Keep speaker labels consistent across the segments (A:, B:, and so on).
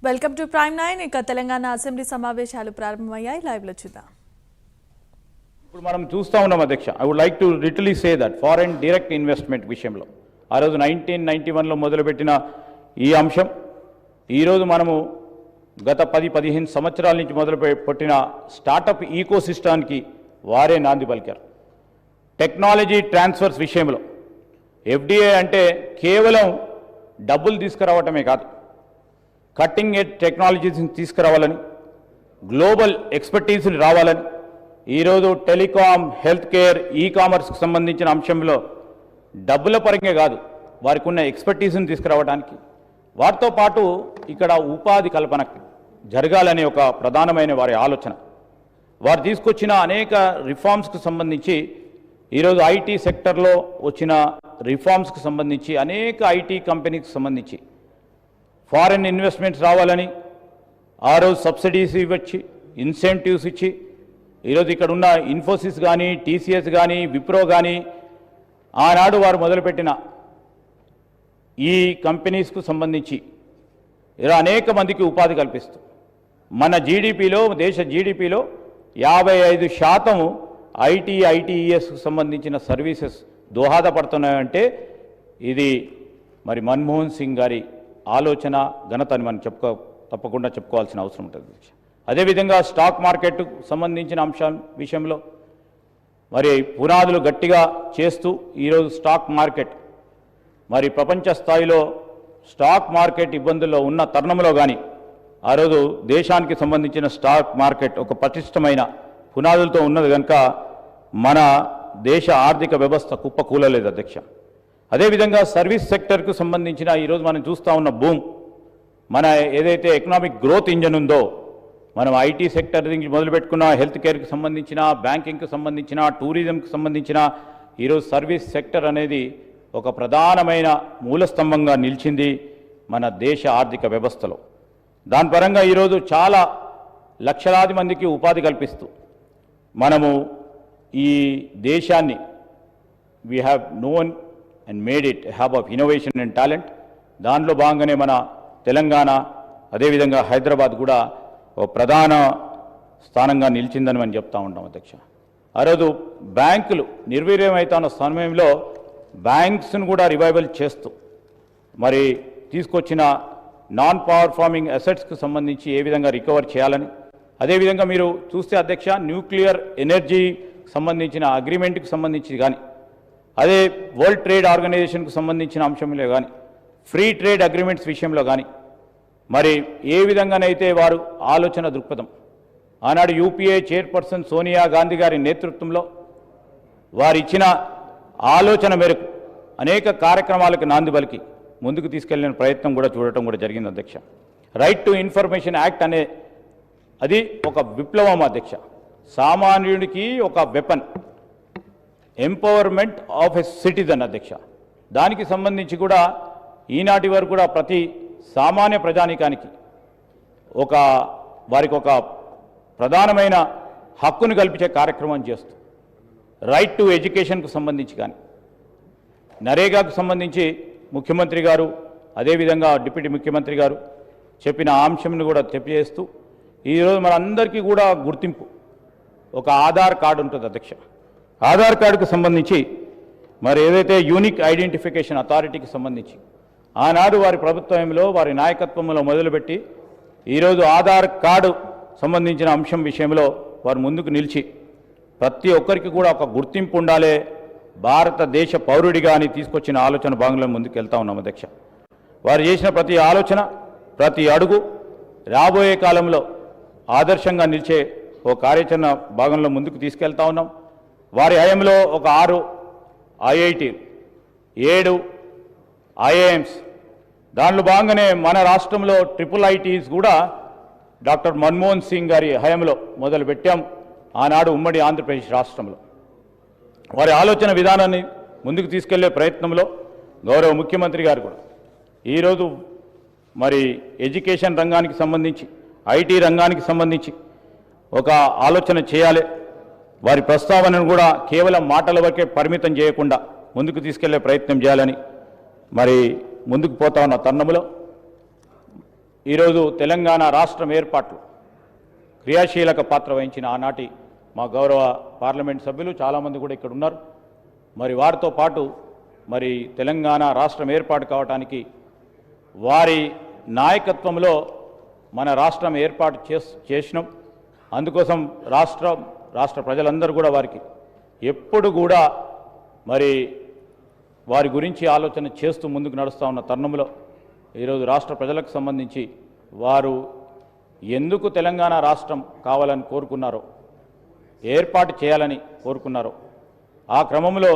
A: Welcome to prime 9. ఇక Telangana assembly సమావేశాలు ప్రారంభమయ్యాయి. లైవ్ లో చూద్దాం.
B: ఇప్పుడు మనం చూస్తా ఉన్నాం అధ్యక్ష. I would like to literally say that foreign direct investment విషయంలో ఆ రోజు 1991లో మొదలుపెట్టిన ఈ అంశం ఈరోజు మనము గత 10-15 సంవత్సరాల నుంచి మొదలుపెట్టిన స్టార్టప్ ఈకో సిస్టానికి వారే నాంది పలికారు. టెక్నాలజీ ట్రాన్స్ఫర్స్ విషయంలో ఎఫ్డిఏ అంటే కేవలం డబ్బులు తీసుకురావటమే కాదు, కట్టింగ్ ఎడ్జ్ టెక్నాలజీస్ని తీసుకురావాలని, గ్లోబల్ ఎక్స్పర్టీస్ని రావాలని ఈరోజు టెలికాం, హెల్త్ కేర్, ఈ కామర్స్కి సంబంధించిన అంశంలో డబ్బుల పరంగా కాదు, వారికి ఉన్న ఎక్స్పర్టీస్ని తీసుకురావడానికి, వాటితో పాటు ఇక్కడ ఉపాధి కల్పన జరగాలనే ఒక ప్రధానమైన వారి ఆలోచన. వారు తీసుకొచ్చిన అనేక రిఫార్మ్స్కి సంబంధించి ఈరోజు ఐటీ సెక్టర్లో వచ్చిన రిఫార్మ్స్కి సంబంధించి అనేక ఐటీ కంపెనీకి సంబంధించి ఫారెన్ ఇన్వెస్ట్మెంట్స్ రావాలని ఆ రోజు సబ్సిడీస్ ఇవ్వచ్చు, ఇన్సెంటివ్స్ ఇచ్చి ఈరోజు ఇక్కడ ఉన్న ఇన్ఫోసిస్ కానీ, టీసీఎస్ కానీ, విప్రో కానీ ఆనాడు వారు మొదలుపెట్టిన ఈ కంపెనీస్కు సంబంధించి ఇలా అనేక మందికి ఉపాధి కల్పిస్తూ మన జీడిపిలో, దేశ జీడిపిలో 55% ఐటీఈఎస్కు సంబంధించిన సర్వీసెస్ దోహదపడుతున్నాయంటే ఇది మరి మన్మోహన్ సింగ్ గారి ఆలోచన, ఘనత అని మనం తప్పకుండా చెప్పుకోవాల్సిన అవసరం ఉంటుంది. అదేవిధంగా స్టాక్ మార్కెట్కు సంబంధించిన అంశం విషయంలో మరి పునాదులు గట్టిగా చేస్తూ ఈరోజు స్టాక్ మార్కెట్ మరి ప్రపంచ స్థాయిలో స్టాక్ మార్కెట్ ఇబ్బందుల్లో ఉన్న తరుణంలో కానీ ఆ రోజు దేశానికి సంబంధించిన స్టాక్ మార్కెట్ ఒక పటిష్టమైన పునాదులతో ఉన్నది కనుక మన దేశ ఆర్థిక వ్యవస్థ కుప్పకూలలేదు అధ్యక్ష. అదేవిధంగా సర్వీస్ సెక్టర్కు సంబంధించిన ఈరోజు మనం చూస్తూ ఉన్న బూమ్, మన ఏదైతే ఎకనామిక్ గ్రోత్ ఇంజన్ ఉందో, మనం ఐటీ సెక్టర్ నుంచి మొదలుపెట్టుకున్న హెల్త్ కేర్కి సంబంధించిన, బ్యాంకింగ్కి సంబంధించిన, టూరిజంకి సంబంధించిన ఈరోజు సర్వీస్ సెక్టర్ అనేది ఒక ప్రధానమైన మూలస్తంభంగా నిలిచింది మన దేశ ఆర్థిక వ్యవస్థలో. దాని పరంగా ఈరోజు చాలా లక్షలాది మందికి ఉపాధి కల్పిస్తూ మనము ఈ దేశాన్ని we have known and made it hub of innovation and talent. దానిలో భాగంగానే మన తెలంగాణ, అదేవిధంగా హైదరాబాద్ కూడా ఒక ప్రధాన స్థానంగా నిలిచిందని మనం చెప్తా ఉంటాం అధ్యక్ష. ఆ రోజు బ్యాంకులు నిర్వీర్యమవుతున్న సమయంలో బ్యాంక్స్ను కూడా రివైవల్ చేస్తూ మరి తీసుకొచ్చిన నాన్ పర్ఫార్మింగ్ అసెట్స్కి సంబంధించి ఏ విధంగా రికవర్ చేయాలని, అదేవిధంగా మీరు చూస్తే అధ్యక్ష న్యూక్లియర్ ఎనర్జీ సంబంధించిన అగ్రిమెంట్కి సంబంధించి కానీ, అదే వరల్డ్ ట్రేడ్ ఆర్గనైజేషన్కు సంబంధించిన అంశంలో కానీ, ఫ్రీ ట్రేడ్ అగ్రిమెంట్స్ విషయంలో కానీ మరి ఏ విధంగానైతే వారు ఆలోచన దృక్పథం ఆనాడు యూపీఏ చైర్పర్సన్ సోనియా గాంధీ గారి నేతృత్వంలో వారు ఇచ్చిన ఆలోచన మేరకు అనేక కార్యక్రమాలకు నాంది పలికి ముందుకు తీసుకెళ్లిన ప్రయత్నం కూడా చూడటం కూడా జరిగింది అధ్యక్ష. రైట్ టు ఇన్ఫర్మేషన్ యాక్ట్ అనే అది ఒక విప్లవం అధ్యక్ష. సామాన్యుడికి ఒక weapon, empowerment of a citizen అధ్యక్ష. దానికి సంబంధించి కూడా ఈనాటి వరకు కూడా ప్రతి సామాన్య ప్రజానీకానికి వారికి ఒక ప్రధానమైన హక్కును కల్పించే కార్యక్రమం చేస్తూ రైట్ టు ఎడ్యుకేషన్కు సంబంధించి కానీ, నరేగాకు సంబంధించి ముఖ్యమంత్రి గారు, అదేవిధంగా డిప్యూటీ ముఖ్యమంత్రి గారు చెప్పిన అంశంను కూడా తెలియజేస్తూ ఈరోజు మనందరికీ కూడా గుర్తింపు ఒక ఆధార్ కార్డు ఉంటుంది అధ్యక్ష. ఆధార్ కార్డుకు సంబంధించి మరి ఏదైతే యూనిక్ ఐడెంటిఫికేషన్ అథారిటీకి సంబంధించి ఆనాడు వారి ప్రభుత్వంలో, వారి నాయకత్వంలో మొదలుపెట్టి ఈరోజు ఆధార్ కార్డు సంబంధించిన అంశం విషయంలో వారు ముందుకు నిలిచి ప్రతి ఒక్కరికి కూడా ఒక గుర్తింపు ఉండాలి భారతదేశ పౌరుడిగా అని తీసుకొచ్చిన ఆలోచన భాగంలో ముందుకు వెళ్తా ఉన్నాం అధ్యక్ష. వారు చేసిన ప్రతి ఆలోచన, ప్రతి అడుగు రాబోయే కాలంలో ఆదర్శంగా నిలిచే ఓ కార్యాచరణ భాగంలో ముందుకు తీసుకెళ్తా ఉన్నాం. వారి హయాంలో ఒక 6 ఐఐటి, 7 ఐఐఎమ్స్, దానిలో భాగంగానే మన రాష్ట్రంలో ట్రిపుల్ ఐటీస్ కూడా డాక్టర్ మన్మోహన్ సింగ్ గారి హయాంలో మొదలుపెట్టాం ఆనాడు ఉమ్మడి ఆంధ్రప్రదేశ్ రాష్ట్రంలో. వారి ఆలోచన విధానాన్ని ముందుకు తీసుకెళ్లే ప్రయత్నంలో గౌరవ ముఖ్యమంత్రి గారు కూడా ఈరోజు మరి ఎడ్యుకేషన్ రంగానికి సంబంధించి, ఐటీ రంగానికి సంబంధించి ఒక ఆలోచన చేయాలి. వారి ప్రస్తావనను కూడా కేవలం మాటల వరకే పరిమితం చేయకుండా ముందుకు తీసుకెళ్లే ప్రయత్నం చేయాలని మరి ముందుకు పోతా ఉన్న తరుణంలో ఈరోజు తెలంగాణ రాష్ట్రం ఏర్పాట్లు క్రియాశీలక పాత్ర వహించిన ఆనాటి మా గౌరవ పార్లమెంట్ సభ్యులు చాలామంది కూడా ఇక్కడ ఉన్నారు. మరి వారితో పాటు మరి తెలంగాణ రాష్ట్రం ఏర్పాటు కావడానికి వారి నాయకత్వంలో మన రాష్ట్రం ఏర్పాటు చేసినాం. అందుకోసం రాష్ట్ర ప్రజలందరూ కూడా వారికి ఎప్పుడు కూడా మరి వారి గురించి ఆలోచన చేస్తూ ముందుకు నడుస్తూ ఉన్న తరుణంలో ఈరోజు రాష్ట్ర ప్రజలకు సంబంధించి వారు ఎందుకు తెలంగాణ రాష్ట్రం కావాలని కోరుకున్నారో, ఏర్పాటు చేయాలని కోరుకున్నారో, ఆ క్రమంలో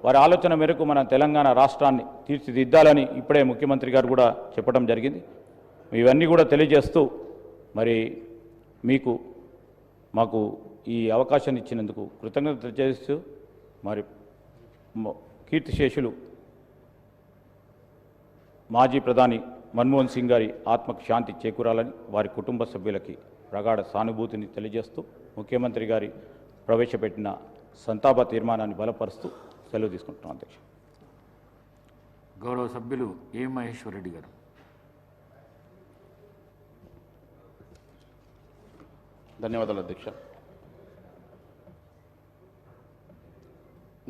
B: వారి ఆలోచన మేరకు మన తెలంగాణ రాష్ట్రాన్ని తీర్చిదిద్దాలని ఇప్పుడే ముఖ్యమంత్రి గారు కూడా చెప్పడం జరిగింది. ఇవన్నీ కూడా తెలియజేస్తూ మరి మాకు ఈ అవకాశాన్ని ఇచ్చినందుకు కృతజ్ఞతలు చేస్తూ మరి కీర్తిశేషులు మాజీ ప్రధాని మన్మోహన్ సింగ్ గారి ఆత్మకు శాంతి చేకూరాలని వారి కుటుంబ సభ్యులకి ప్రగాఢ సానుభూతిని తెలియజేస్తూ ముఖ్యమంత్రి గారి ప్రవేశపెట్టిన సంతాప తీర్మానాన్ని బలపరుస్తూ సెలవు తీసుకుంటున్నాం అధ్యక్ష.
C: గౌరవ సభ్యులు ఏ మహేశ్వర్ రెడ్డి గారు.
B: ధన్యవాదాలు అధ్యక్ష.